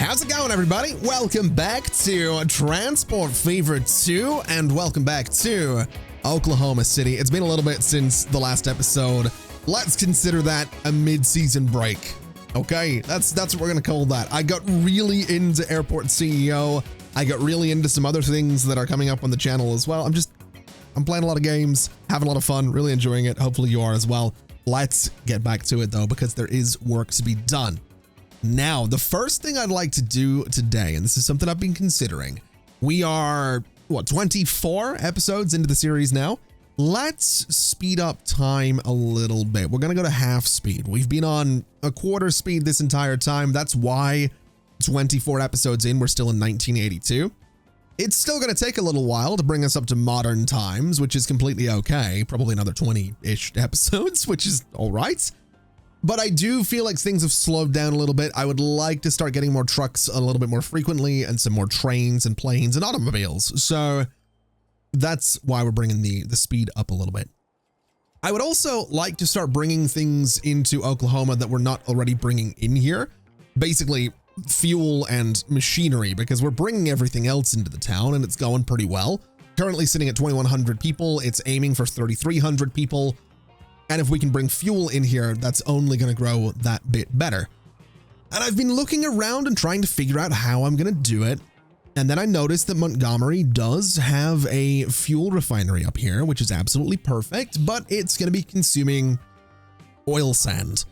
How's it going, everybody? Welcome back to Transport Fever 2, and welcome back to Oklahoma City. It's been a little bit since the last episode. Let's consider that a mid-season break. Okay, that's what we're gonna call that. I got really into Airport CEO. I got really into some other things that are coming up on the channel as well. I'm playing a lot of games, having a lot of fun, really enjoying it. Hopefully you are as well. Let's get back to it though, because there is work to be done. Now, the first thing I'd like to do today, and this is something I've been considering, we are, 24 episodes into the series now. Let's speed up time a little bit. We're going to go to half speed. We've been on a quarter speed this entire time. That's why 24 episodes in, we're still in 1982. It's still going to take a little while to bring us up to modern times, which is completely okay. Probably another 20-ish episodes, which is all right. But I do feel like things have slowed down a little bit. I would like to start getting more trucks a little bit more frequently and some more trains and planes and automobiles. So that's why we're bringing the speed up a little bit. I would also like to start bringing things into Oklahoma that we're not already bringing in here. Basically, fuel and machinery, because we're bringing everything else into the town and it's going pretty well. Currently sitting at 2,100 people. It's aiming for 3,300 people. And if we can bring fuel in here, that's only going to grow that bit better. And I've been looking around and trying to figure out how I'm going to do it. And then I noticed that Montgomery does have a fuel refinery up here, which is absolutely perfect, but it's going to be consuming oil sand.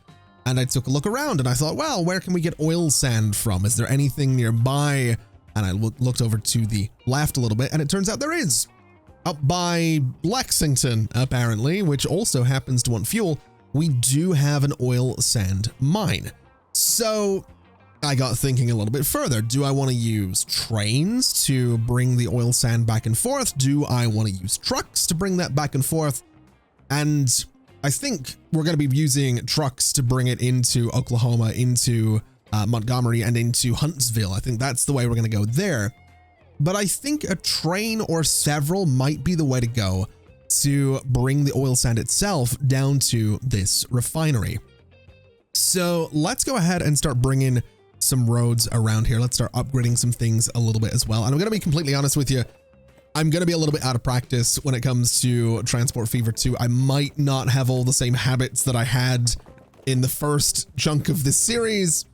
And I took a look around and I thought, well, where can we get oil sand from? Is there anything nearby? And I looked over to the left a little bit, and it turns out there is. Up by Lexington, apparently, which also happens to want fuel, we do have an oil sand mine. So I got thinking a little bit further. Do I want to use trains to bring the oil sand back and forth? Do I want to use trucks to bring that back and forth? And I think we're going to be using trucks to bring it into Oklahoma, into Montgomery, and into Huntsville. I think that's the way we're going to go there. But I think a train or several might be the way to go to bring the oil sand itself down to this refinery. So let's go ahead and start bringing some roads around here. Let's start upgrading some things a little bit as well. And I'm going to be completely honest with you. I'm going to be a little bit out of practice when it comes to Transport Fever 2. I might not have all the same habits that I had in the first chunk of this series.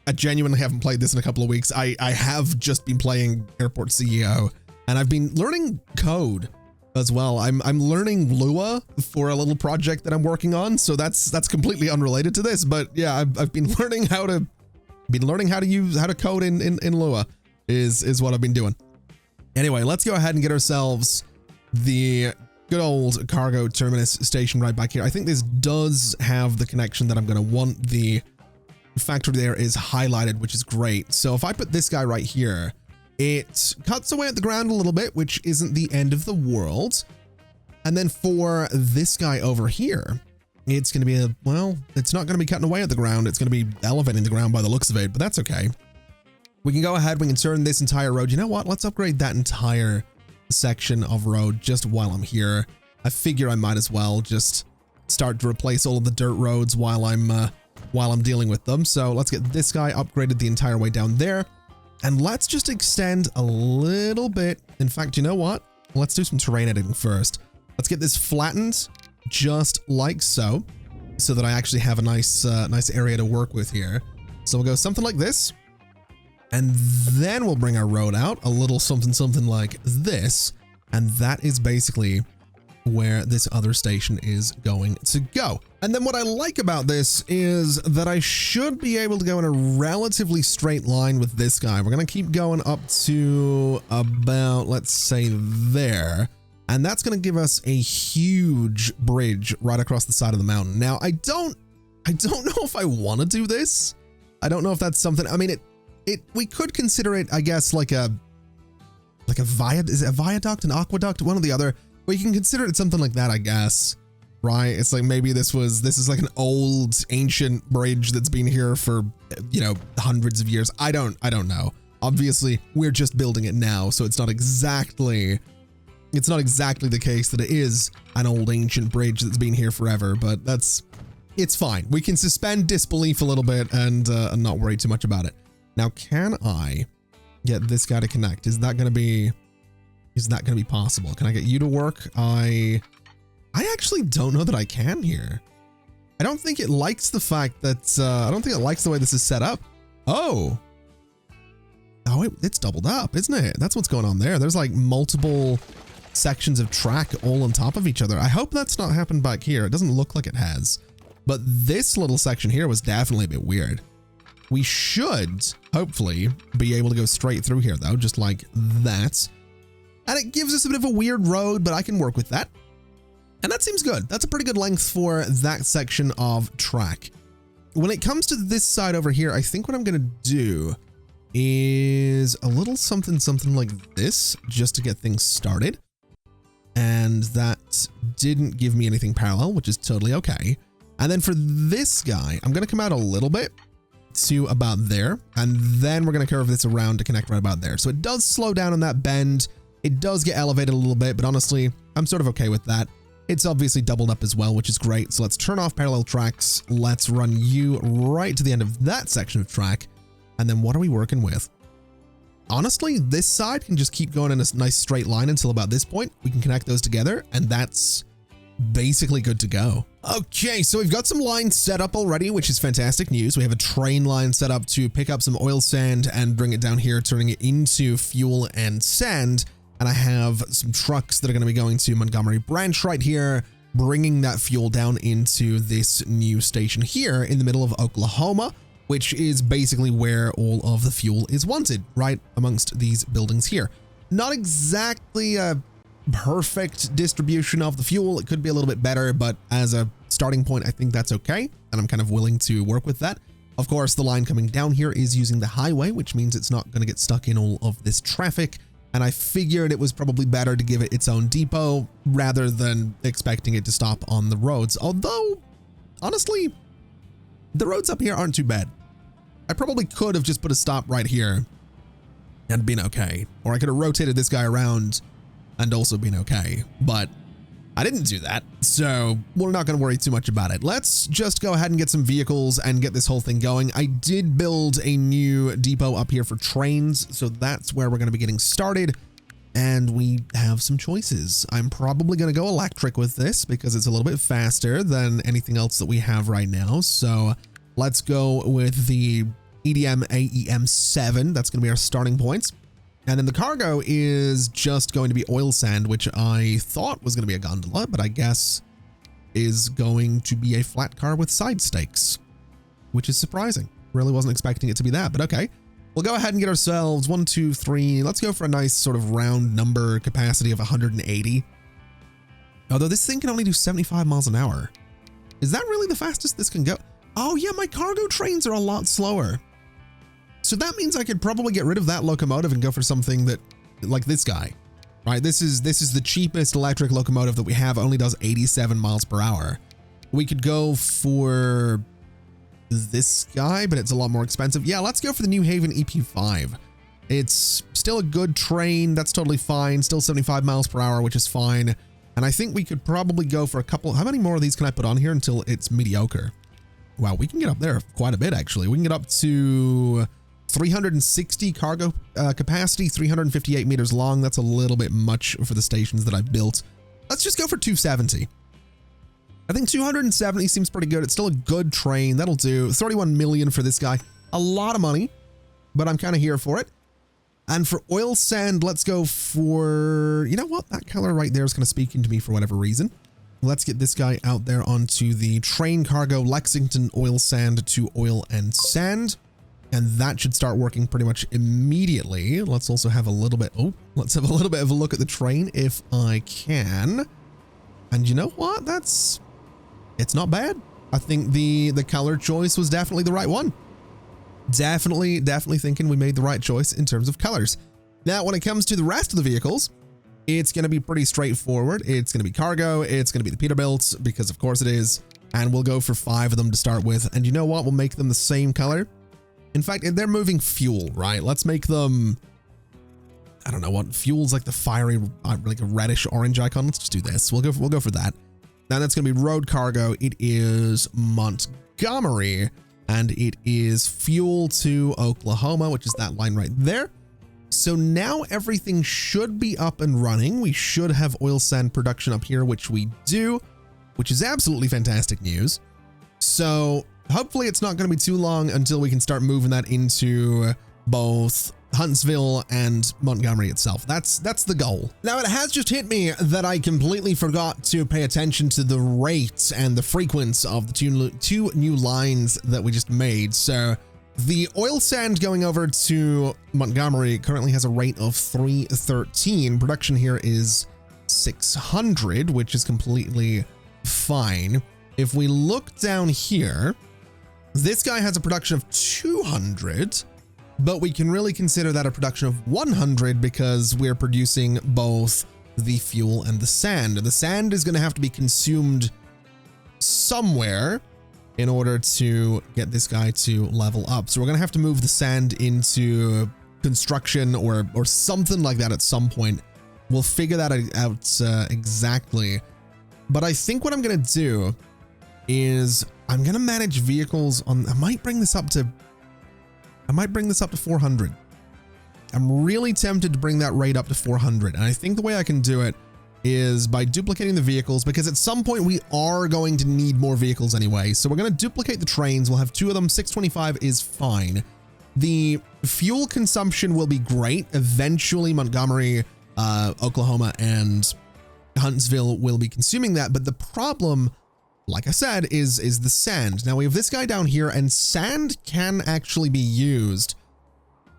I genuinely haven't played this in a couple of weeks. I have just been playing Airport CEO, and I've been learning code as well. I'm learning Lua for a little project that I'm working on, so that's completely unrelated to this. But yeah, I've been learning how to code in Lua is what I've been doing. Anyway, let's go ahead and get ourselves the good old cargo terminus station right back here. I think this does have the connection that I'm going to want. The factory there is highlighted, which is great. So if I put this guy right here, it cuts away at the ground a little bit, which isn't the end of the world. And then for this guy over here, it's going to be it's not going to be cutting away at the ground. It's going to be elevating the ground by the looks of it, but that's okay. We can go ahead. We can turn this entire road. You know what? Let's upgrade that entire section of road just while I'm here. I figure I might as well just start to replace all of the dirt roads while I'm dealing with them. So let's get this guy upgraded the entire way down there. And let's just extend a little bit. In fact, you know what? Let's do some terrain editing first. Let's get this flattened just like so that I actually have a nice area to work with here. So we'll go something like this. And then we'll bring our road out a little something like this. And that is basically where this other station is going to go. And then what I like about this is that I should be able to go in a relatively straight line with this guy. We're going to keep going up to about, let's say, there. And that's going to give us a huge bridge right across the side of the mountain. Now, I don't know if I want to do this. I don't know if that's something, I mean, we could consider it, I guess, like a viaduct, is it a viaduct, an aqueduct, one or the other. Well, you can consider it something like that, I guess, right? It's like maybe this is like an old ancient bridge that's been here for, hundreds of years. I don't know. Obviously, we're just building it now, so it's not exactly the case that it is an old ancient bridge that's been here forever, but it's fine. We can suspend disbelief a little bit and not worry too much about it. Now, can I get this guy to connect? Is that going to be possible? Can I get you to work? I actually don't know that I can here. I don't think it likes the fact that, I don't think it likes the way this is set up. Oh, it's doubled up, isn't it? That's what's going on there. There's like multiple sections of track all on top of each other. I hope that's not happened back here. It doesn't look like it has, but this little section here was definitely a bit weird. We should hopefully be able to go straight through here though, just like that. And it gives us a bit of a weird road, but I can work with that. And that seems good. That's a pretty good length for that section of track. When it comes to this side over here, I think what I'm going to do is a little something like this just to get things started. And that didn't give me anything parallel, which is totally okay. And then for this guy, I'm going to come out a little bit to about there, and then we're going to curve this around to connect right about there. So it does slow down on that bend. It does get elevated a little bit, but honestly, I'm sort of okay with that. It's obviously doubled up as well, which is great. So let's turn off parallel tracks. Let's run you right to the end of that section of track. And then what are we working with? Honestly, this side can just keep going in a nice straight line until about this point. We can connect those together, and that's basically good to go. Okay, so we've got some lines set up already, which is fantastic news. We have a train line set up to pick up some oil sand and bring it down here, turning it into fuel and sand. And I have some trucks that are going to be going to Montgomery Branch right here, bringing that fuel down into this new station here in the middle of Oklahoma, which is basically where all of the fuel is wanted, right amongst these buildings here. Not exactly a perfect distribution of the fuel. It could be a little bit better, but as a starting point, I think that's okay. And I'm kind of willing to work with that. Of course, the line coming down here is using the highway, which means it's not going to get stuck in all of this traffic. And I figured it was probably better to give it its own depot rather than expecting it to stop on the roads. Although, honestly, the roads up here aren't too bad. I probably could have just put a stop right here and been okay. Or I could have rotated this guy around and also been okay. But I didn't do that, so we're not going to worry too much about it. Let's just go ahead and get some vehicles and get this whole thing going. I did build a new depot up here for trains, so that's where we're going to be getting started. And we have some choices. I'm probably going to go electric with this because it's a little bit faster than anything else that we have right now. So let's go with the EDM AEM7. That's going to be our starting points. And then the cargo is just going to be oil sand, which I thought was going to be a gondola, but I guess is going to be a flat car with side stakes, which is surprising. Really wasn't expecting it to be that, but okay. We'll go ahead and get ourselves 1, 2, 3. Let's go for a nice sort of round number capacity of 180. Although this thing can only do 75 miles an hour. Is that really the fastest this can go? Oh yeah, my cargo trains are a lot slower. So that means I could probably get rid of that locomotive and go for something that, like this guy, right? This is the cheapest electric locomotive that we have. Only does 87 miles per hour. We could go for this guy, but it's a lot more expensive. Yeah, let's go for the New Haven EP5. It's still a good train. That's totally fine. Still 75 miles per hour, which is fine. And I think we could probably go for a couple. How many more of these can I put on here until it's mediocre? Wow, we can get up there quite a bit, actually. We can get up to 360 cargo capacity, 358 meters long. That's a little bit much for the stations that I built. Let's just go for 270. I think 270 seems pretty good. It's still a good train. That'll do. 31 million for this guy. A lot of money, but I'm kind of here for it. And for oil sand, let's go for, you know what? That color right there is kind of speaking to me for whatever reason. Let's get this guy out there onto the train cargo Lexington oil sand to oil and sand. And that should start working pretty much immediately. Let's also have a little bit, let's have a little bit of a look at the train if I can. And you know what? It's not bad. I think the color choice was definitely the right one. Definitely thinking we made the right choice in terms of colors. Now, when it comes to the rest of the vehicles, it's going to be pretty straightforward. It's going to be cargo. It's going to be the Peterbilt because of course it is. And we'll go for 5 of them to start with. And you know what? We'll make them the same color. In fact, they're moving fuel, right? Let's make them, I don't know what fuel's like the fiery, like a reddish orange icon. Let's just do this. We'll go for that. Now that's going to be road cargo. It is Montgomery. and it is fuel to Oklahoma, which is that line right there. So now everything should be up and running. We should have oil sand production up here, which we do, which is absolutely fantastic news. So hopefully it's not going to be too long until we can start moving that into both Huntsville and Montgomery itself. That's the goal. Now, it has just hit me that I completely forgot to pay attention to the rates and the frequency of the two new lines that we just made. So the oil sand going over to Montgomery currently has a rate of 313. Production here is 600, which is completely fine. If we look down here, this guy has a production of 200, but we can really consider that a production of 100 because we're producing both the fuel and the sand. The sand is going to have to be consumed somewhere in order to get this guy to level up. So we're going to have to move the sand into construction or something like that at some point. We'll figure that out exactly. But I think what I'm going to do is I'm going to manage vehicles on, I might bring this up to 400. I'm really tempted to bring that rate up to 400. And I think the way I can do it is by duplicating the vehicles, because at some point we are going to need more vehicles anyway. So we're going to duplicate the trains. We'll have 2 of them. 625 is fine. The fuel consumption will be great. Eventually Montgomery, Oklahoma, and Huntsville will be consuming that. But the problem, like I said, is the sand. Now we have this guy down here, and sand can actually be used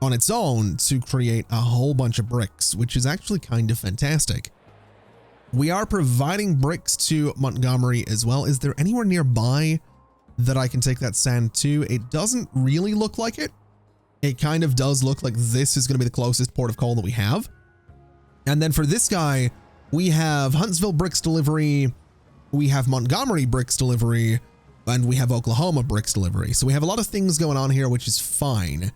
on its own to create a whole bunch of bricks, which is actually kind of fantastic. We are providing bricks to Montgomery as well. Is there anywhere nearby that I can take that sand to? It doesn't really look like it. It kind of does look like this is going to be the closest port of call that we have. And then for this guy, we have Huntsville bricks delivery, we have Montgomery bricks delivery, and we have Oklahoma bricks delivery. So we have a lot of things going on here, which is fine.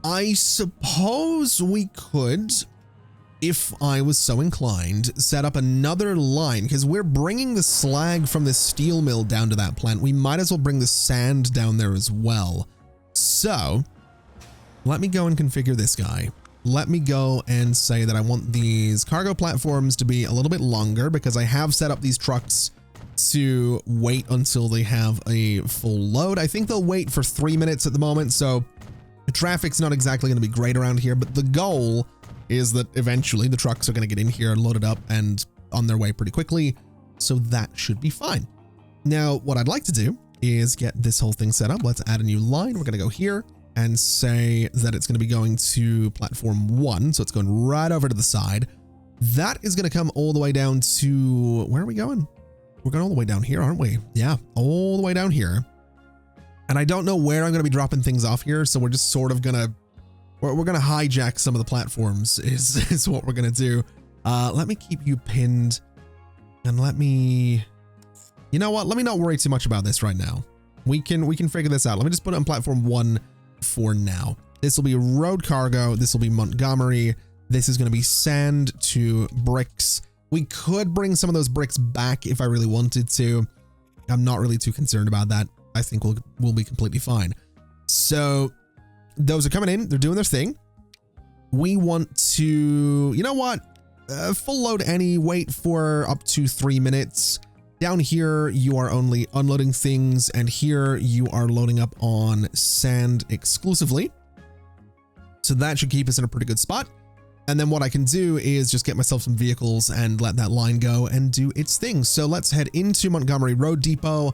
I suppose we could, if I was so inclined, set up another line, because we're bringing the slag from the steel mill down to that plant. We might as well bring the sand down there as well. So let me go and configure this guy. Let me go and say that I want these cargo platforms to be a little bit longer, because I have set up these trucks to wait until they have a full load. I think they'll wait for 3 minutes at the moment, so the traffic's not exactly going to be great around here, but the goal is that eventually the trucks are going to get in here, loaded up, and on their way pretty quickly, so that should be fine. Now, what I'd like to do is get this whole thing set up. Let's add a new line. We're going to go here and say that it's going to be going to platform 1, so it's going right over to the side. That is going to come all the way down to, where are we going? We're going all the way down here, aren't we? Yeah, all the way down here. And I don't know where I'm going to be dropping things off here, so we're just sort of going to, we're going to hijack some of the platforms is what we're going to do. Let me keep you pinned, and let me, you know what? Let me not worry too much about this right now. We can figure this out. Let me just put it on platform 1 for now. This will be road cargo. This will be Montgomery. This is going to be sand to bricks. We could bring some of those bricks back if I really wanted to. I'm not really too concerned about that. I think we'll be completely fine. So those are coming in. They're doing their thing. We want to, you know what? Full load any, wait for up to 3 minutes. Down here, you are only unloading things, and here you are loading up on sand exclusively. So that should keep us in a pretty good spot. And then what I can do is just get myself some vehicles and let that line go and do its thing. So let's head into Montgomery Road Depot.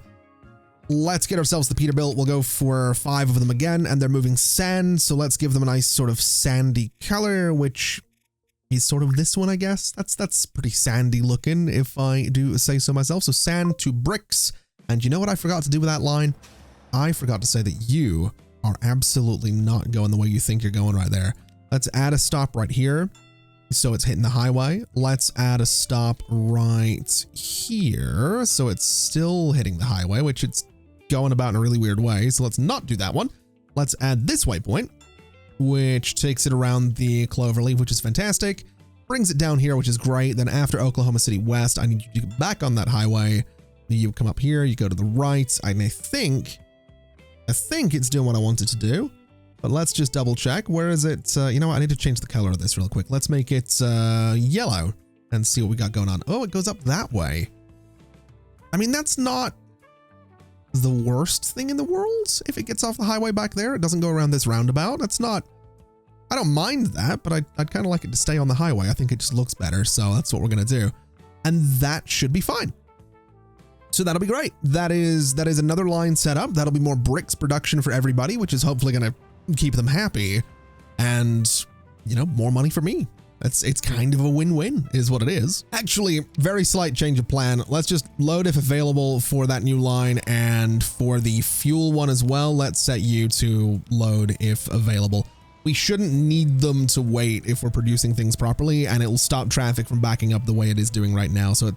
Let's get ourselves the Peterbilt. We'll go for 5 of them again, and they're moving sand. So let's give them a nice sort of sandy color, which is sort of this one, I guess. That's pretty sandy looking, if I do say so myself. So sand to bricks. And you know what I forgot to do with that line? I forgot to say that you are absolutely not going the way you think you're going right there. Let's add a stop right here, so it's hitting the highway. Let's add a stop right here, so it's still hitting the highway, which it's going about in a really weird way. So let's not do that one. Let's add this waypoint, which takes it around the cloverleaf, which is fantastic. Brings it down here, which is great. Then after Oklahoma City West, I need you to get back on that highway. You come up here, you go to the right, and I think I think it's doing what I want it to do, but let's just double check. Where is it? You know what? I need to change the color of this real quick. Let's make it yellow and see what we got going on. Oh, it goes up that way. I mean, that's not the worst thing in the world. If it gets off the highway back there, it doesn't go around this roundabout. That's not, I don't mind that, but I'd kind of like it to stay on the highway. I think it just looks better. So that's what we're going to do. And that should be fine. So that'll be great. That is another line set up. That'll be more bricks production for everybody, which is hopefully going to keep them happy and, you know, more money for me. It's kind of a win-win is what it is. Actually, very slight change of plan. Let's just load if available for that new line, and for the fuel one as well, let's set you to load if available. We shouldn't need them to wait if we're producing things properly, and it will stop traffic from backing up the way it is doing right now. So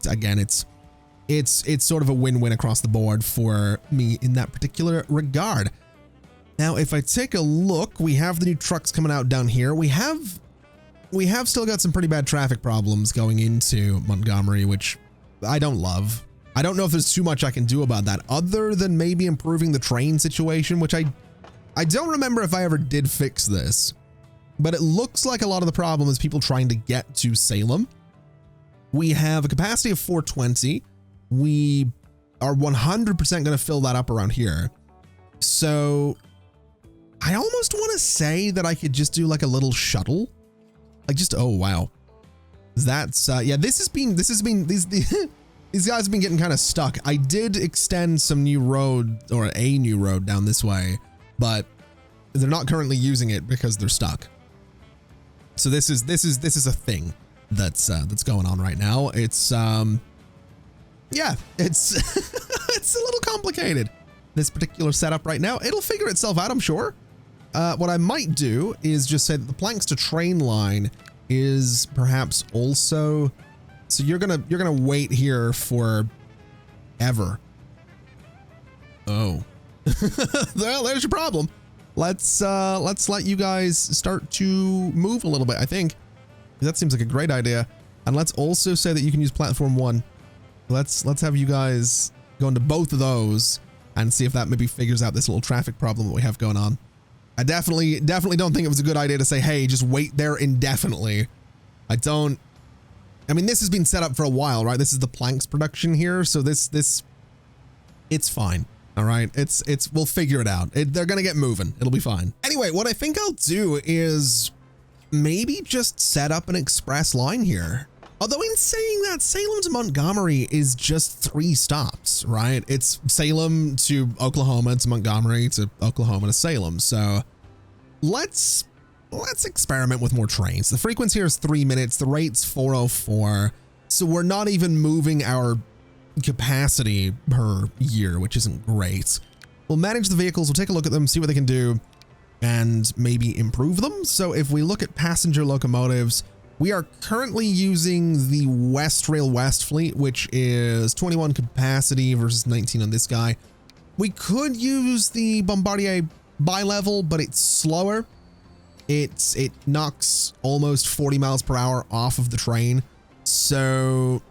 it's sort of a win-win across the board for me in that particular regard. Now, if I take a look, we have the new trucks coming out down here. We have still got some pretty bad traffic problems going into Montgomery, which I don't love. I don't know if there's too much I can do about that other than maybe improving the train situation, which I don't remember if I ever did fix this, but it looks like a lot of the problem is people trying to get to Salem. We have a capacity of 420. We are 100% going to fill that up around here. So I almost want to say that I could just do like a little shuttle. Like just, oh, wow. That's, yeah, these guys have been getting kind of stuck. I did extend some new road, or a new road down this way, but they're not currently using it because they're stuck. So this is a thing that's going on right now. It's, yeah, it's, it's a little complicated, this particular setup right now. It'll figure itself out, I'm sure. What I might do is just say that the planks to train line is perhaps also, so you're gonna wait here for ever. Oh, well, there's your problem. Let's let you guys start to move a little bit. I think that seems like a great idea. And let's also say that you can use platform 1. Let's have you guys go into both of those and see if that maybe figures out this little traffic problem that we have going on. I definitely don't think it was a good idea to say, hey, just wait there indefinitely. I mean, this has been set up for a while, right? This is the planks production here. So it's fine. All right. We'll figure it out. They're going to get moving. It'll be fine. Anyway, what I think I'll do is maybe just set up an express line here. Although in saying that, Salem to Montgomery is just 3 stops, right? It's Salem to Oklahoma to Montgomery to Oklahoma to Salem. So let's experiment with more trains. The frequency here is 3 minutes. The rate's 404. So we're not even moving our capacity per year, which isn't great. We'll manage the vehicles. We'll take a look at them, see what they can do, and maybe improve them. So if we look at passenger locomotives, we are currently using the West Rail West fleet, which is 21 capacity versus 19 on this guy. We could use the Bombardier bi-level, but it's slower. It knocks almost 40 miles per hour off of the train. So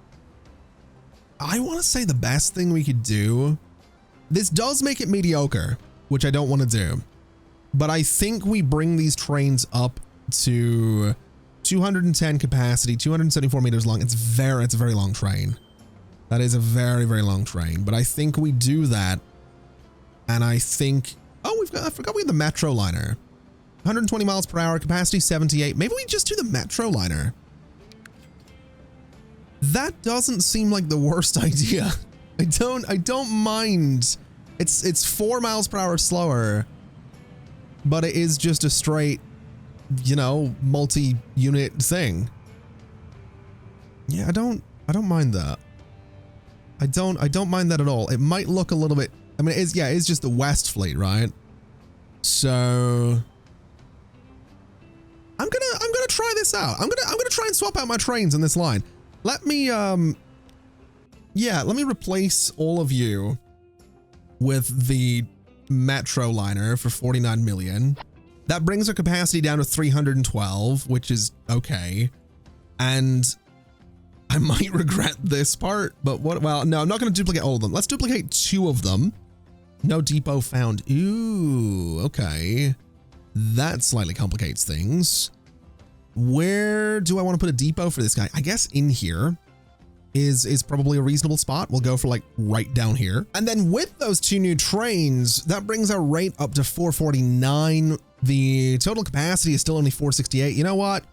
I want to say the best thing we could do, this does make it mediocre, which I don't want to do, but I think we bring these trains up to 210 capacity, 274 meters long. It's a very long train. That is a very, very long train, but I think we do that. And I think, oh, I forgot we have the Metro liner, 120 miles per hour, capacity 78. Maybe we just do the Metro liner. That doesn't seem like the worst idea. I don't mind. It's 4 miles per hour slower, but it is just a straight, you know, multi-unit thing. Yeah, I don't mind that. I don't mind that at all. It might look a little bit, I mean, it's just the West fleet, right? So I'm gonna try this out. I'm gonna try and swap out my trains in this line. Let me replace all of you with the Metro liner for 49 million. That brings our capacity down to 312, which is okay. And I might regret this part, but well, no, I'm not going to duplicate all of them. Let's duplicate 2 of them. No depot found. Ooh, okay. That slightly complicates things. Where do I want to put a depot for this guy? I guess in here is probably a reasonable spot. We'll go for like right down here. And then with those 2 new trains, that brings our rate up to 449. The total capacity is still only 468. You know what?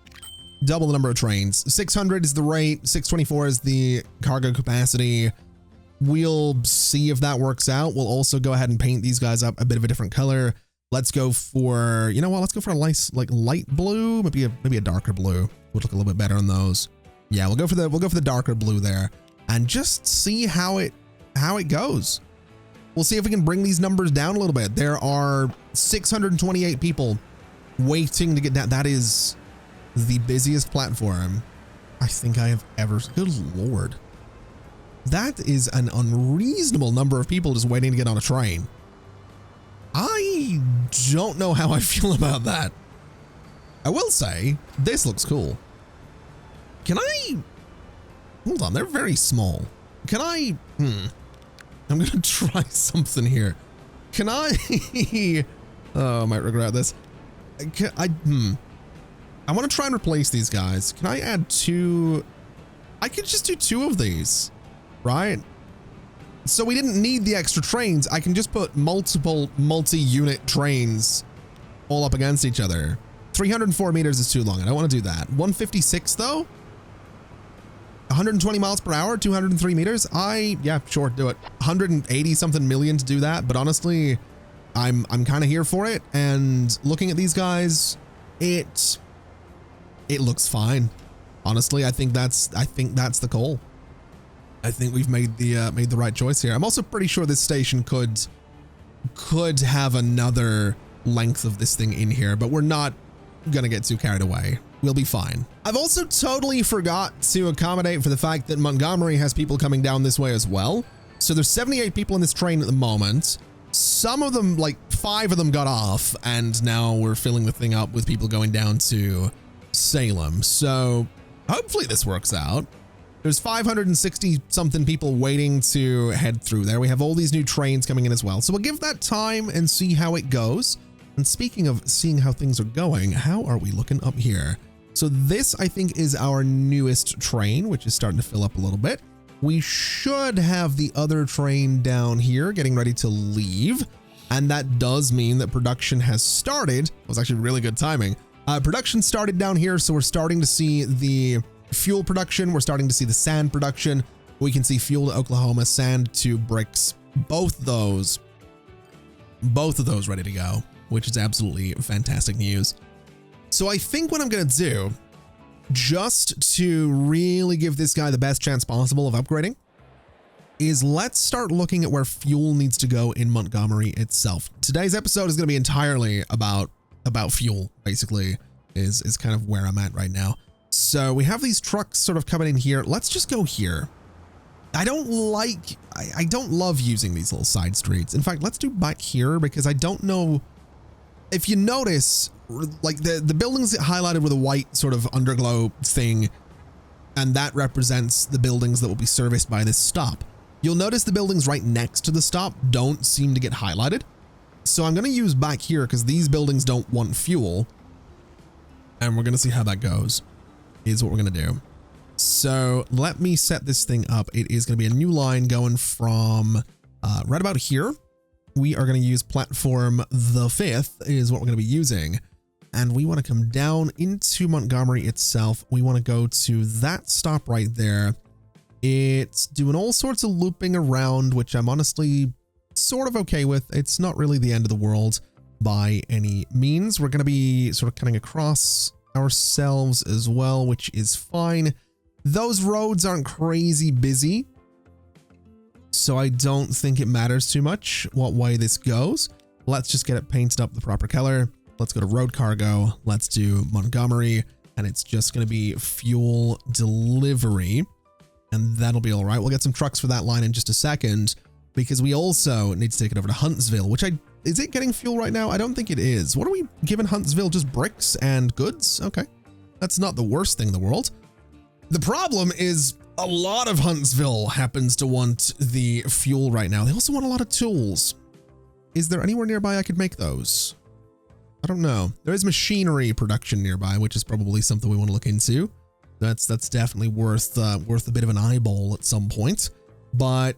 Double the number of trains. 600 is the rate. 624 is the cargo capacity. We'll see if that works out. We'll also go ahead and paint these guys up a bit of a different color. Let's go for, you know what? Let's go for a nice, like light blue, maybe a darker blue. Would look a little bit better on those. Yeah, we'll go for the darker blue there and just see how it goes. We'll see if we can bring these numbers down a little bit. There are 628 people waiting to get down. That is the busiest platform I think I have ever. Good Lord. That is an unreasonable number of people just waiting to get on a train. I don't know how I feel about that. I will say, this looks cool. Can I... Hold on, they're very small. Can I... I'm gonna try something here. Can I... Oh, I might regret this. I want to try and replace these guys. Can I add 2... I could just do 2 of these. Right? So we didn't need the extra trains. I can just put multiple multi-unit trains all up against each other. 304 meters is too long. I don't want to do that. 156 though? 120 miles per hour, 203 meters. Yeah, sure, do it. 180 something million to do that. But honestly, I'm kind of here for it. And looking at these guys, it looks fine. Honestly, I think that's the goal. I think we've made the right choice here. I'm also pretty sure this station could have another length of this thing in here, but we're not gonna get too carried away. We'll be fine. I've also totally forgot to accommodate for the fact that Montgomery has people coming down this way as well. So there's 78 people in this train at the moment. Some of them, like 5 of them got off, and now we're filling the thing up with people going down to Salem. So hopefully this works out. There's 560 something people waiting to head through there. We have all these new trains coming in as well. So we'll give that time and see how it goes. And speaking of seeing how things are going, how are we looking up here? So this, I think, is our newest train, which is starting to fill up a little bit. We should have the other train down here getting ready to leave. And that does mean that production has started. It was actually really good timing. Production started down here. So we're starting to see the fuel production. We're starting to see the sand production. We can see fuel to Oklahoma, sand to bricks. Both of those ready to go, which is absolutely fantastic news. So I think what I'm going to do, just to really give this guy the best chance possible of upgrading, is let's start looking at where fuel needs to go in Montgomery itself. Today's episode is going to be entirely about fuel, basically, is kind of where I'm at right now. So we have these trucks sort of coming in here. Let's just go here. I don't love using these little side streets. In fact, let's do back here because I don't know if you notice, like the buildings get highlighted with a white sort of underglow thing, and that represents the buildings that will be serviced by this stop. You'll notice the buildings right next to the stop don't seem to get highlighted. So I'm going to use back here because these buildings don't want fuel, and we're going to see how that goes. Is what we're going to do. So let me set this thing up. It is going to be a new line going from right about here. We are going to use platform the 5th is what we're going to be using. And we want to come down into Montgomery itself. We want to go to that stop right there. It's doing all sorts of looping around, which I'm honestly sort of okay with. It's not really the end of the world by any means. We're going to be sort of cutting across ourselves as well, which is fine. Those roads aren't crazy busy, so I don't think it matters too much what way this goes. Let's just get it painted up the proper color. Let's go to road cargo. Let's do Montgomery, and it's just going to be fuel delivery, and that'll be all right. We'll get some trucks for that line in just a second, because we also need to take it over to Huntsville, which is it getting fuel right now? I don't think it is. What are we giving Huntsville? Just bricks and goods? Okay. That's not the worst thing in the world. The problem is a lot of Huntsville happens to want the fuel right now. They also want a lot of tools. is there anywhere nearby I could make those? I don't know. There is machinery production nearby, which is probably something we want to look into. That's definitely worth a bit of an eyeball at some point. But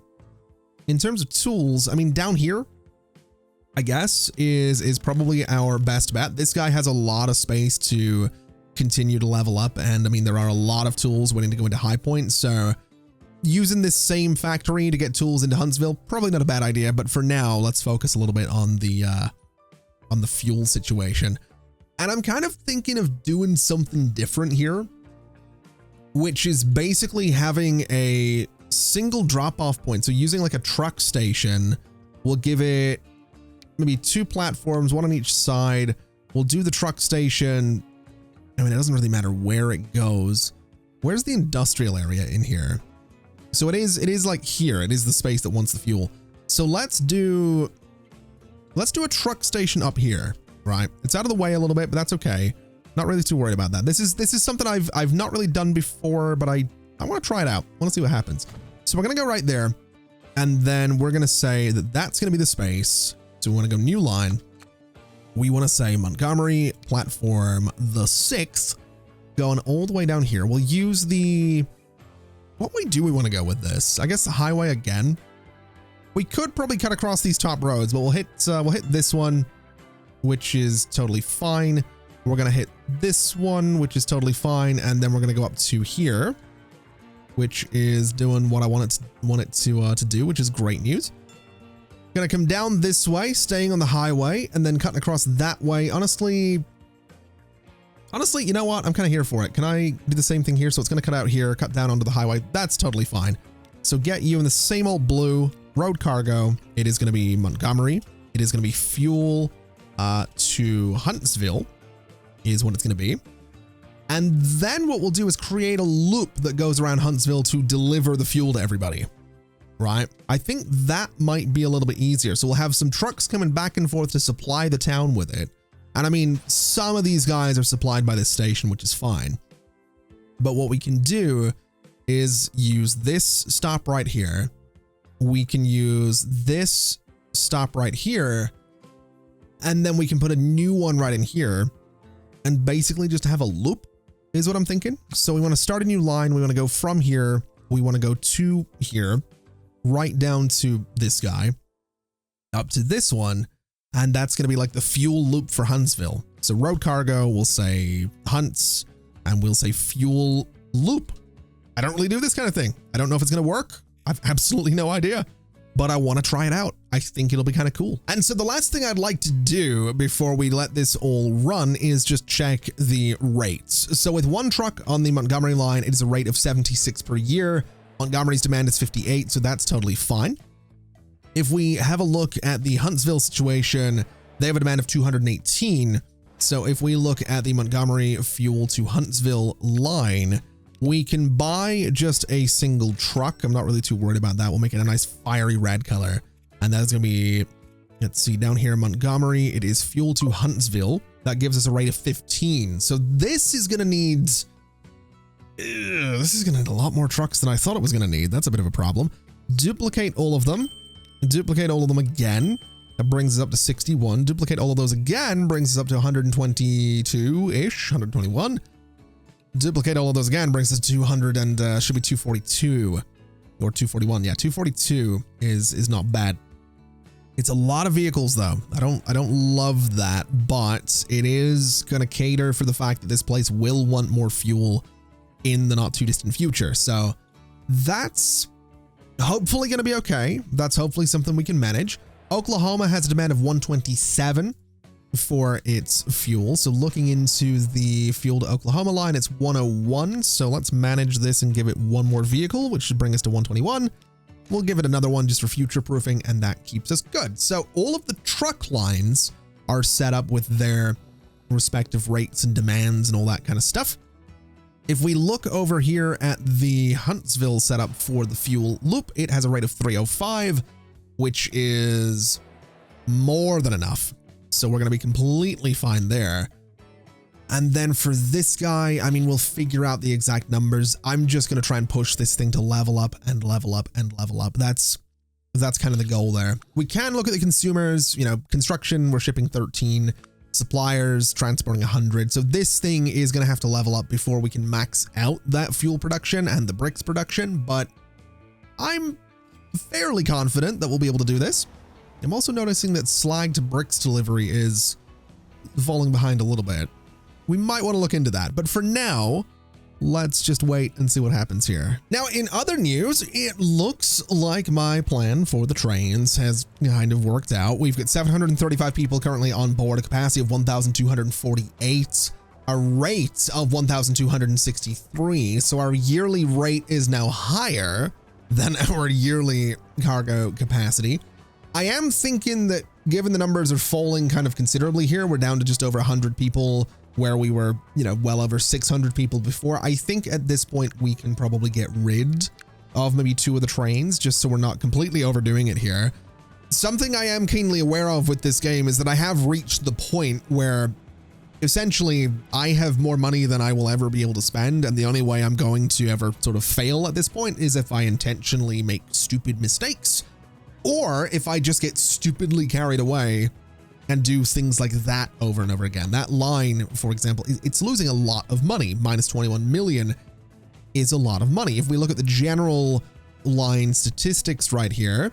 in terms of tools, I mean, down here, I guess, is probably our best bet. This guy has a lot of space to continue to level up. And I mean, there are a lot of tools waiting to go into High Point. So using this same factory to get tools into Huntsville, probably not a bad idea. But for now, let's focus a little bit on the fuel situation. And I'm kind of thinking of doing something different here, which is basically having a single drop-off point. So using like a truck station, we'll give it maybe 2 platforms, 1 on each side. We'll do the truck station. I mean, it doesn't really matter where it goes. Where's the industrial area in here? So it is like here. It is the space that wants the fuel. So let's do a truck station up here, right? It's out of the way a little bit, but that's okay. Not really too worried about that. This is something I've not really done before, but I want to try it out. I want to see what happens. So we're going to go right there, and then we're going to say that that's going to be the space. So we want to go new line. We want to say Montgomery platform the 6th, going all the way down here. We'll use what way do we want to go with this? I guess the highway again. We could probably cut across these top roads, but we'll hit this one, which is totally fine. We're going to hit this one, which is totally fine. And then we're going to go up to here, which is doing what I want it to do, which is great news. Going to come down this way, staying on the highway, and then cutting across that way. Honestly, you know what? I'm kind of here for it. Can I do the same thing here? So it's going to cut out here, cut down onto the highway. That's totally fine. So get you in the same old blue road cargo. It is going to be Montgomery. It is going to be fuel to Huntsville is what it's going to be. And then what we'll do is create a loop that goes around Huntsville to deliver the fuel to everybody, right? I think that might be a little bit easier. So we'll have some trucks coming back and forth to supply the town with it. And I mean, some of these guys are supplied by this station, which is fine. But what we can do is use this stop right here. We can use this stop right here. And then we can put a new one right in here. And basically just have a loop is what I'm thinking. So we want to start a new line. We want to go from here. We want to go to here, right down to this guy, up to this one. And that's going to be like the fuel loop for Huntsville. So road cargo, we'll say Hunts, and we'll say fuel loop. I don't really do this kind of thing. I don't know if it's going to work. I've absolutely no idea, but I want to try it out. I think it'll be kind of cool. And so the last thing I'd like to do before we let this all run is just check the rates. So with 1 truck on the Montgomery line, it is a rate of 76 per year. Montgomery's demand is 58, so that's totally fine. If we have a look at the Huntsville situation, they have a demand of 218. So if we look at the Montgomery fuel to Huntsville line, we can buy just a single truck. I'm not really too worried about that. We'll make it a nice fiery red color. And that's going to be, let's see, down here in Montgomery, it is fuel to Huntsville. That gives us a rate of 15. So this is going to need a lot more trucks than I thought it was going to need. That's a bit of a problem. Duplicate all of them. Duplicate all of them again. That brings us up to 61. Duplicate all of those again, brings us up to 122-ish, 121. Duplicate all of those again, brings us to 200 and should be 242 or 241. Yeah, 242 is not bad. It's a lot of vehicles though. I don't love that, but it is going to cater for the fact that this place will want more fuel in the not too distant future. So that's hopefully going to be okay. That's hopefully something we can manage. Oklahoma has a demand of 127 for its fuel. So looking into the fuel to Oklahoma line, it's 101. So let's manage this and give it one more vehicle, which should bring us to 121. We'll give it another one just for future proofing, and that keeps us good. So all of the truck lines are set up with their respective rates and demands and all that kind of stuff. If we look over here at the Huntsville setup for the fuel loop, it has a rate of 305, which is more than enough. So we're going to be completely fine there. And then for this guy, I mean, we'll figure out the exact numbers. I'm just going to try and push this thing to level up and level up and level up. That's That's kind of the goal there. We can look at the consumers, you know, construction, we're shipping 13, suppliers, transporting 100. So this thing is going to have to level up before we can max out that fuel production and the bricks production, but I'm fairly confident that we'll be able to do this. I'm also noticing that slag to bricks delivery is falling behind a little bit. We might want to look into that, but for now, let's just wait and see what happens here. Now, in other news, it looks like my plan for the trains has kind of worked out. We've got 735 people currently on board, a capacity of 1,248, a rate of 1,263. So our yearly rate is now higher than our yearly cargo capacity. I am thinking that given the numbers are falling kind of considerably here, we're down to just over 100 people where we were, you know, well over 600 people before. I think at this point we can probably get rid of maybe 2 of the trains just so we're not completely overdoing it here. Something I am keenly aware of with this game is that I have reached the point where essentially I have more money than I will ever be able to spend, and the only way I'm going to ever sort of fail at this point is if I intentionally make stupid mistakes, or if I just get stupidly carried away and do things like that over and over again. That line, for example, it's losing a lot of money. Minus 21 million is a lot of money. If we look at the general line statistics right here,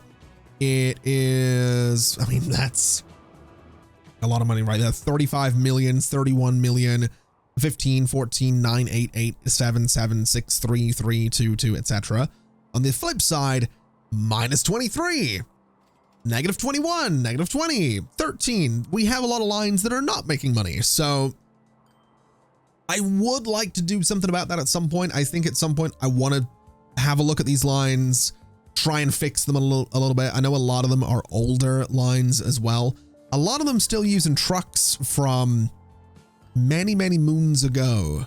it is, I mean, that's a lot of money right there. 35 million, 31 million, 15, 14, 9, 8, 8, 7, 7, 6, 3, 3, 2, 2, etc. On the flip side, minus 23. Negative 21, negative 20, 13. We have a lot of lines that are not making money. So I would like to do something about that at some point. I think at some point I want to have a look at these lines, try and fix them a little bit. I know a lot of them are older lines as well. A lot of them still using trucks from many, many moons ago.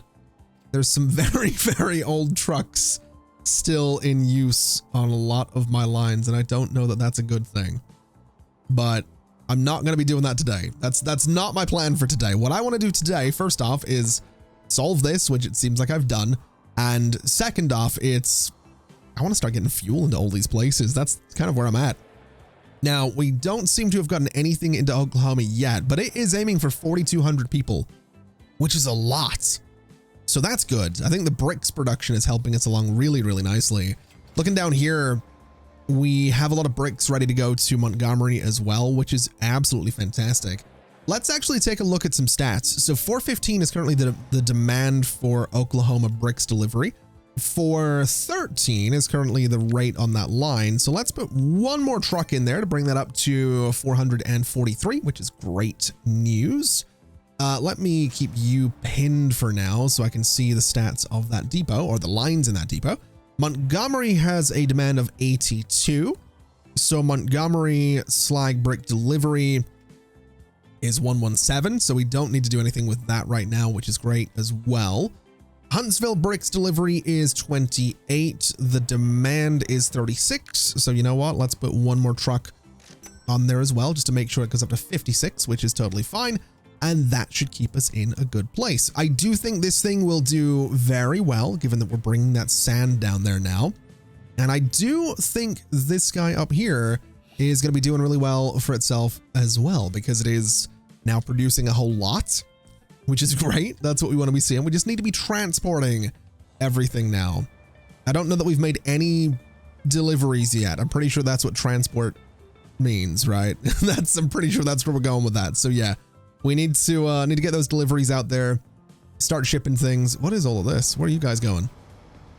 There's some very, very old trucks still in use on a lot of my lines, and I don't know that that's a good thing. But I'm not going to be doing that today. That's not my plan for today. What I want to do today, first off, is solve this, which it seems like I've done. And second off, I want to start getting fuel into all these places. That's kind of where I'm at. Now, we don't seem to have gotten anything into Oklahoma yet, but it is aiming for 4,200 people, which is a lot. So that's good. I think the bricks production is helping us along really, really nicely. Looking down here, we have a lot of bricks ready to go to Montgomery as well, which is absolutely fantastic. Let's actually take a look at some stats. So 415 is currently the demand for Oklahoma bricks delivery. 413 is currently the rate on that line. So let's put one more truck in there to bring that up to 443, which is great news. Let me keep you pinned for now so I can see the stats of that depot, or the lines in that depot. Montgomery has a demand of 82. So Montgomery slag brick delivery is 117. So we don't need to do anything with that right now, which is great as well. Huntsville bricks delivery is 28. The demand is 36. So you know what? Let's put one more truck on there as well, just to make sure it goes up to 56, which is totally fine. And that should keep us in a good place. I do think this thing will do very well, given that we're bringing that sand down there now. And I do think this guy up here is going to be doing really well for itself as well, because it is now producing a whole lot, which is great. That's what we want to be seeing. We just need to be transporting everything now. I don't know that we've made any deliveries yet. I'm pretty sure that's what transport means, right? I'm pretty sure that's where we're going with that. So yeah. We need to get those deliveries out there, start shipping things. What is all of this? Where are you guys going?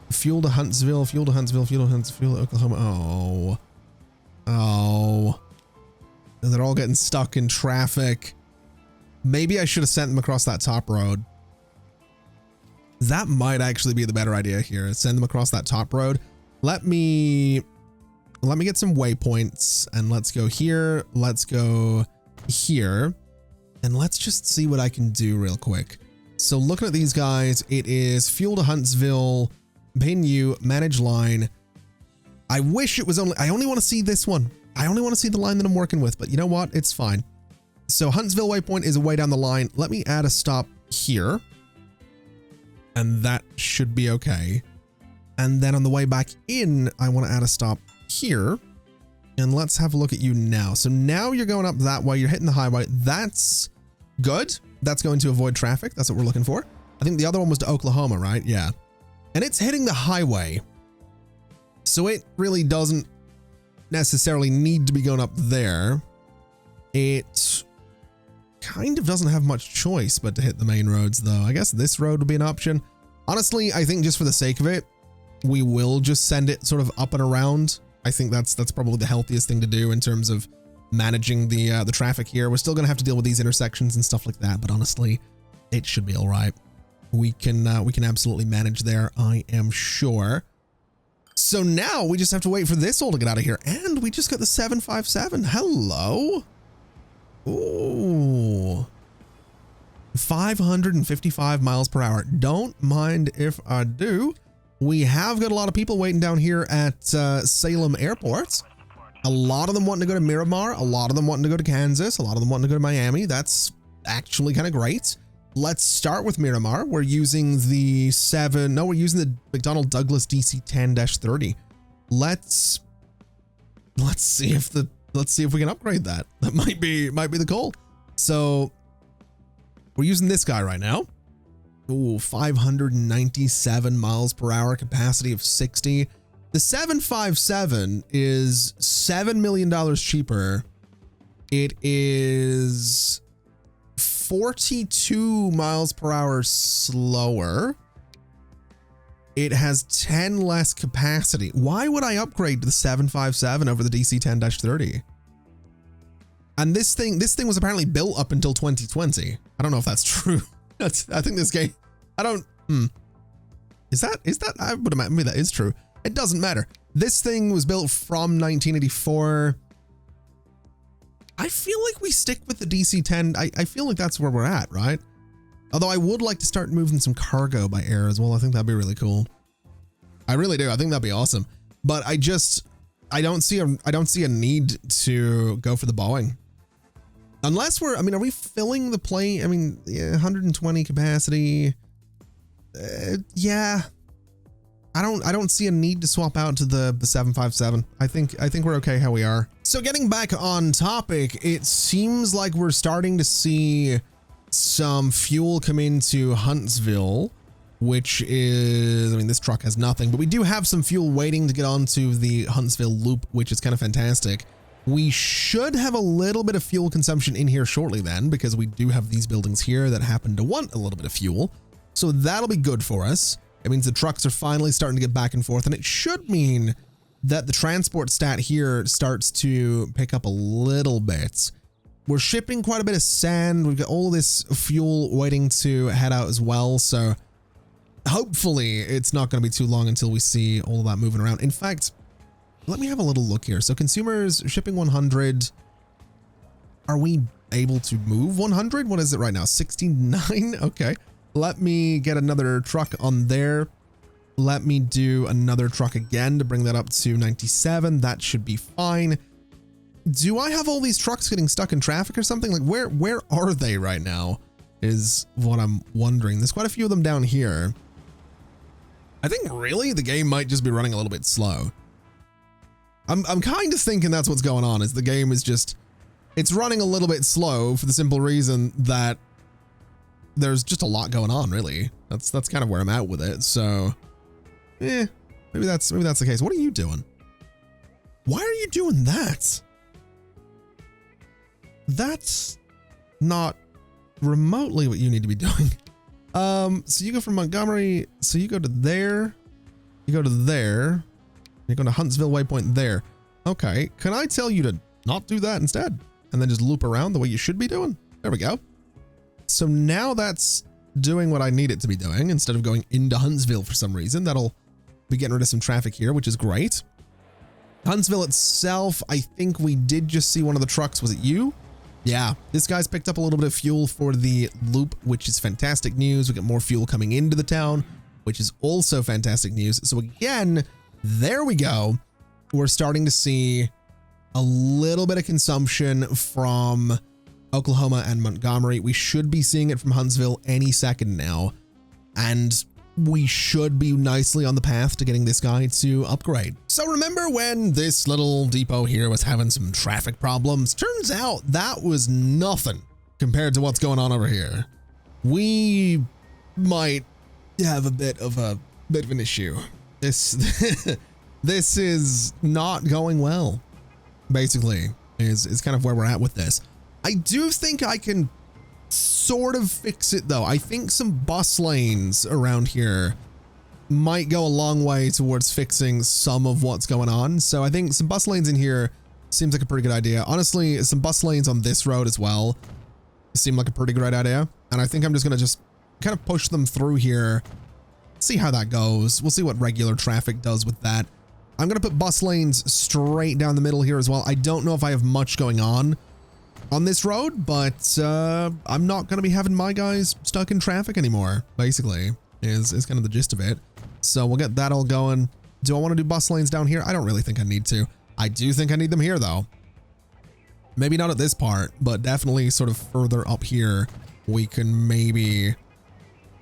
Fuel to Huntsville, fuel to Huntsville, fuel to Huntsville, fuel to Oklahoma. Oh. And they're all getting stuck in traffic. Maybe I should have sent them across that top road. That might actually be the better idea here. Send them across that top road. Let me get some waypoints, and let's go here. Let's go here. And let's just see what I can do real quick. So looking at these guys, it is fuel to Huntsville, pin you, manage line. I wish it was I only want to see this one. I only want to see the line that I'm working with, but you know what? It's fine. So Huntsville waypoint is way down the line. Let me add a stop here. And that should be okay. And then on the way back in, I want to add a stop here. And let's have a look at you now. So now you're going up that way. You're hitting the highway. That's good. That's going to avoid traffic. That's what we're looking for. I think the other one was to Oklahoma, right? Yeah. And it's hitting the highway. So it really doesn't necessarily need to be going up there. It kind of doesn't have much choice but to hit the main roads, though. I guess this road would be an option. Honestly, I think just for the sake of it, we will just send it sort of up and around. I think that's probably the healthiest thing to do in terms of managing the traffic here. We're still going to have to deal with these intersections and stuff like that, but honestly, it should be all right. We can absolutely manage there, I am sure. So now we just have to wait for this all to get out of here, and we just got the 757. Hello. Ooh. 555 miles per hour. Don't mind if I do. We have got a lot of people waiting down here at Salem Airport. A lot of them wanting to go to Miramar, a lot of them wanting to go to Kansas, a lot of them wanting to go to Miami. That's actually kind of great. Let's start with Miramar. We're using the we're using the McDonnell Douglas DC-10-30. Let's see if we can upgrade that. That might be the goal. So we're using this guy right now. Ooh, 597 miles per hour, capacity of 60. The 757 is $7 million cheaper. It is 42 miles per hour slower. It has 10 less capacity. Why would I upgrade to the 757 over the DC-10-30? And this thing was apparently built up until 2020. I don't know if that's true. I think this game, Is that, I would imagine that is true. It doesn't matter. This thing was built from 1984. I feel like we stick with the DC-10. I feel like that's where we're at, right? Although I would like to start moving some cargo by air as well. I think that'd be really cool. I really do. I think that'd be awesome. But I don't see a need to go for the Boeing. Unless are we filling the plane? I mean, yeah, 120 capacity. Yeah. I don't see a need to swap out to the 757. I think we're okay how we are. So getting back on topic, it seems like we're starting to see some fuel come into Huntsville, which is, this truck has nothing, but we do have some fuel waiting to get onto the Huntsville loop, which is kind of fantastic. We should have a little bit of fuel consumption in here shortly then, because we do have these buildings here that happen to want a little bit of fuel. So that'll be good for us. It means the trucks are finally starting to get back and forth, and it should mean that the transport stat here starts to pick up a little bit. We're shipping quite a bit of sand. We've got all this fuel waiting to head out as well. So hopefully it's not going to be too long until we see all of that moving around. In fact, let me have a little look here. So consumers shipping 100. Are we able to move 100? What is it right now? 69? Okay. Let me get another truck on there. Let me do another truck again to bring that up to 97. That should be fine. Do I have all these trucks getting stuck in traffic or something? Like where are they right now is what I'm wondering. There's quite a few of them down here. I think really the game might just be running a little bit slow. I'm kind of thinking that's what's going on, is the game is just, it's running a little bit slow for the simple reason that there's just a lot going on, really. That's kind of where I'm at with it. So, maybe that's the case. What are you doing? Why are you doing that? That's not remotely what you need to be doing. So you go from Montgomery, so you go to there, you go to there, you go to Huntsville waypoint there. Okay, can I tell you to not do that instead? And then just loop around the way you should be doing? There we go. So now that's doing what I need it to be doing instead of going into Huntsville for some reason. That'll be getting rid of some traffic here, which is great. Huntsville itself, I think we did just see one of the trucks. Was it you? Yeah, this guy's picked up a little bit of fuel for the loop, which is fantastic news. We got more fuel coming into the town, which is also fantastic news. So again, there we go. We're starting to see a little bit of consumption from Oklahoma and Montgomery. We should be seeing it from Huntsville any second now. And we should be nicely on the path to getting this guy to upgrade. So remember when this little depot here was having some traffic problems? Turns out that was nothing compared to what's going on over here. We might have a bit of an issue. This this is not going well, basically, is kind of where we're at with this. I do think I can sort of fix it though. I think some bus lanes around here might go a long way towards fixing some of what's going on. So I think some bus lanes in here seems like a pretty good idea. Honestly, some bus lanes on this road as well seem like a pretty great idea. And I think I'm just going to just kind of push them through here, see how that goes. We'll see what regular traffic does with that. I'm going to put bus lanes straight down the middle here as well. I don't know if I have much going on this road, but I'm not going to be having my guys stuck in traffic anymore, basically, is kind of the gist of it. So we'll get that all going. Do I want to do bus lanes down here? I don't really think I need to. I do think I need them here, though. Maybe not at this part, but definitely sort of further up here, we can maybe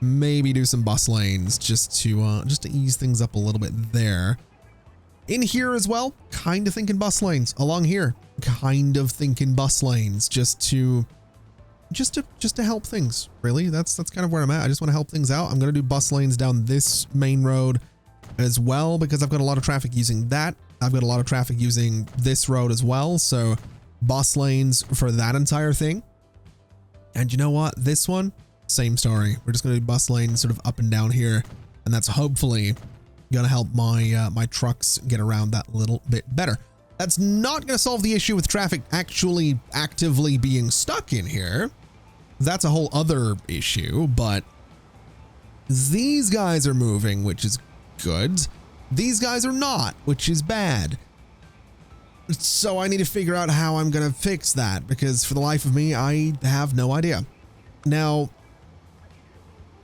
do some bus lanes just to ease things up a little bit there. In here as well, kind of thinking bus lanes along here. Kind of thinking bus lanes just to help things, really. That's kind of where I'm at. I just want to help things out. I'm going to do bus lanes down this main road as well because I've got a lot of traffic using that. I've got a lot of traffic using this road as well. So bus lanes for that entire thing. And you know what? This one, same story. We're just going to do bus lanes sort of up and down here. And that's hopefully going to help my my trucks get around that little bit better. That's not going to solve the issue with traffic actually actively being stuck in here. That's a whole other issue, but these guys are moving, which is good. These guys are not, which is bad. So I need to figure out how I'm going to fix that because for the life of me, I have no idea. Now,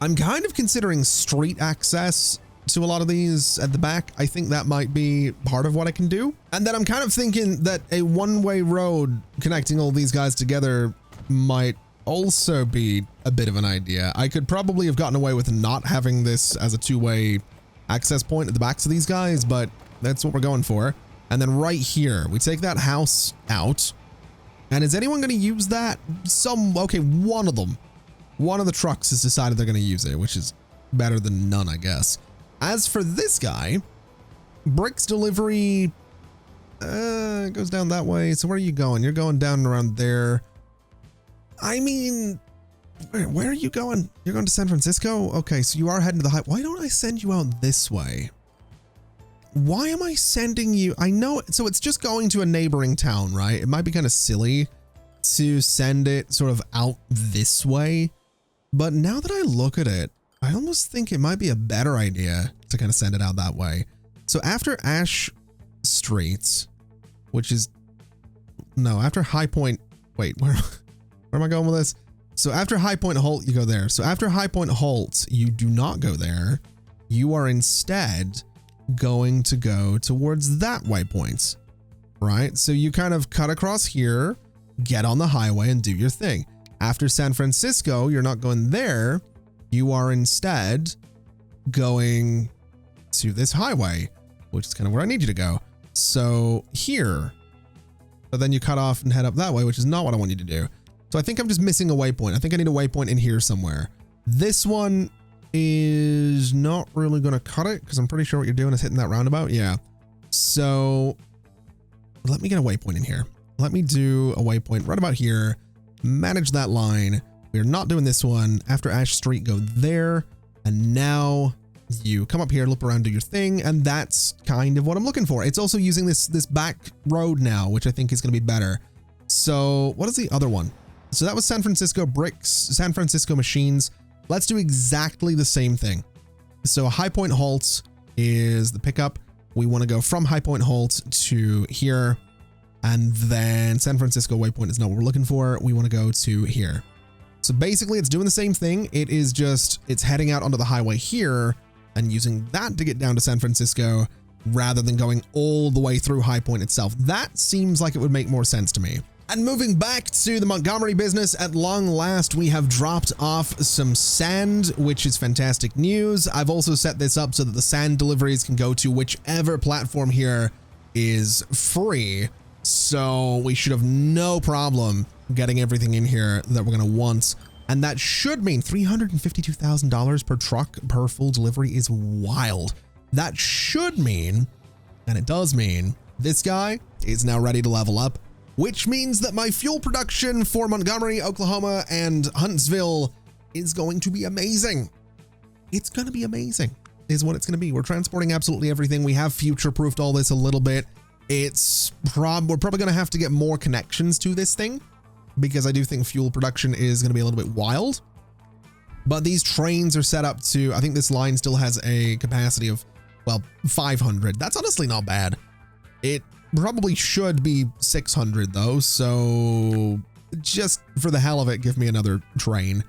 I'm kind of considering street access to a lot of these at the back. I think that might be part of what I can do. And then I'm kind of thinking that a one-way road connecting all these guys together might also be a bit of an idea. I could probably have gotten away with not having this as a two-way access point at the backs of these guys, but that's what we're going for. And then right here, we take that house out. And is anyone going to use that? Okay, one of them. One of the trucks has decided they're going to use it, which is better than none, I guess. As for this guy, bricks delivery goes down that way. So where are you going? You're going down around there. I mean, where are you going? You're going to San Francisco? Okay, so you are heading to the high. Why don't I send you out this way? Why am I sending you? I know, so it's just going to a neighboring town, right? It might be kind of silly to send it sort of out this way. But now that I look at it, I almost think it might be a better idea to kind of send it out that way. So after Ash Street, which is, no, after High Point, wait, where am I going with this? So after High Point Halt, you go there. So after High Point Halt, you do not go there. You are instead going to go towards that waypoint, right? So you kind of cut across here, get on the highway and do your thing. After San Francisco, you're not going there. You are instead going to this highway, which is kind of where I need you to go. So here, but then you cut off and head up that way, which is not what I want you to do. So I think I'm just missing a waypoint. I think I need a waypoint in here somewhere. This one is not really going to cut it because I'm pretty sure what you're doing is hitting that roundabout. Yeah. So let me get a waypoint in here. Let me do a waypoint right about here. Manage that line. We're not doing this one. After Ash Street, go there. And now you come up here, loop around, do your thing. And that's kind of what I'm looking for. It's also using this back road now, which I think is going to be better. So what is the other one? So that was San Francisco bricks, San Francisco machines. Let's do exactly the same thing. So High Point Halt is the pickup. We want to go from High Point Halt to here. And then San Francisco waypoint is not what we're looking for. We want to go to here. So basically it's doing the same thing. It is just, it's heading out onto the highway here and using that to get down to San Francisco rather than going all the way through High Point itself. That seems like it would make more sense to me. And moving back to the Montgomery business, at long last, we have dropped off some sand, which is fantastic news. I've also set this up so that the sand deliveries can go to whichever platform here is free. So we should have no problem getting everything in here that we're going to want. And that should mean $352,000 per truck per full delivery is wild. That should mean, and it does mean, this guy is now ready to level up, which means that my fuel production for Montgomery, Oklahoma, and Huntsville is going to be amazing. It's going to be amazing, is what it's going to be. We're transporting absolutely everything. We have future-proofed all this a little bit. We're probably going to have to get more connections to this thing, because I do think fuel production is going to be a little bit wild. But these trains are set up to, I think this line still has a capacity of, well, 500. That's honestly not bad. It probably should be 600 though, so just for the hell of it, give me another train.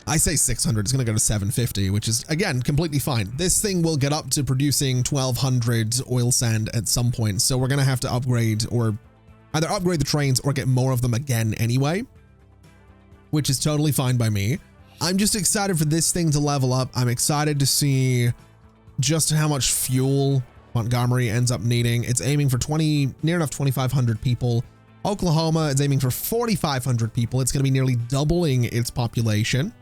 I say 600, it's gonna go to 750, which is, again, completely fine. This thing will get up to producing 1,200 oil sand at some point, so we're gonna have to upgrade, or either upgrade the trains or get more of them again anyway, which is totally fine by me. I'm just excited for this thing to level up. I'm excited to see just how much fuel Montgomery ends up needing. It's aiming for near enough 2,500 people. Oklahoma is aiming for 4,500 people. It's going to be nearly doubling its population,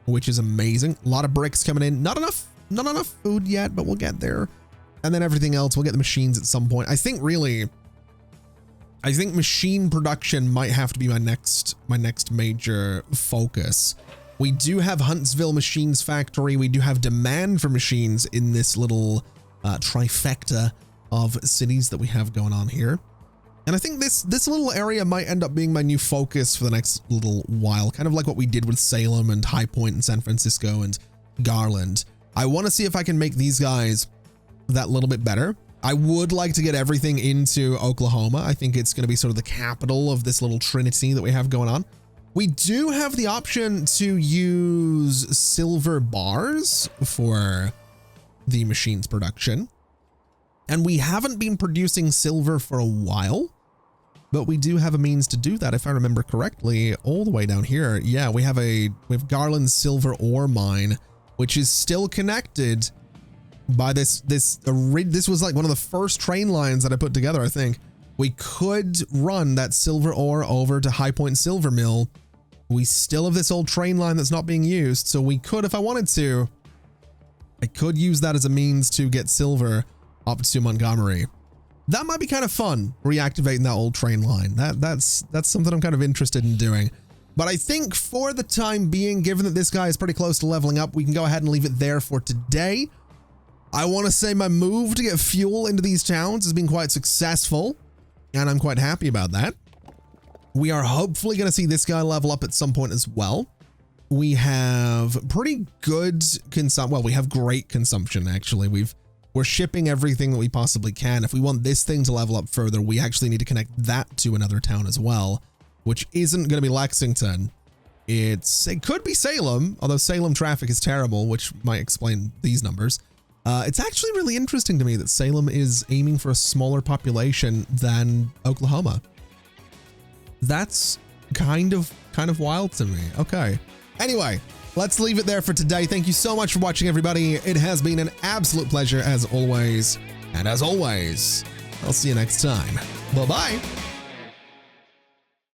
which is amazing. A lot of bricks coming in. Not enough food yet, but we'll get there. And then everything else, we'll get the machines at some point. I think machine production might have to be my next major focus. We do have Huntsville Machines Factory. We do have demand for machines in this little trifecta of cities that we have going on here. And I think this little area might end up being my new focus for the next little while, kind of like what we did with Salem and High Point and San Francisco and Garland. I want to see if I can make these guys that little bit better. I would like to get everything into Oklahoma. I think it's going to be sort of the capital of this little trinity that we have going on. We do have the option to use silver bars for the machines production, and we haven't been producing silver for a while, but we do have a means to do that if I remember correctly. All the way down here, yeah, we have Garland's silver ore mine, which is still connected by this was like one of the first train lines that I put together. I think we could run that silver ore over to High Point Silver Mill. We still have this old train line that's not being used, so we could, if I wanted to, I could use that as a means to get silver up to Montgomery. That might be kind of fun, reactivating that old train line. That's something I'm kind of interested in doing. But I think for the time being, given that this guy is pretty close to leveling up, we can go ahead and leave it there for today. I want to say my move to get fuel into these towns has been quite successful, and I'm quite happy about that. We are hopefully going to see this guy level up at some point as well. We have pretty good consumption. Well, we have great consumption, actually. We're shipping everything that we possibly can. If we want this thing to level up further, we actually need to connect that to another town as well, which isn't going to be Lexington. It could be Salem, although Salem traffic is terrible, which might explain these numbers. It's actually really interesting to me that Salem is aiming for a smaller population than Oklahoma. That's kind of wild to me. Okay. Anyway, let's leave it there for today. Thank you so much for watching, everybody. It has been an absolute pleasure as always. And as always, I'll see you next time. Bye-bye.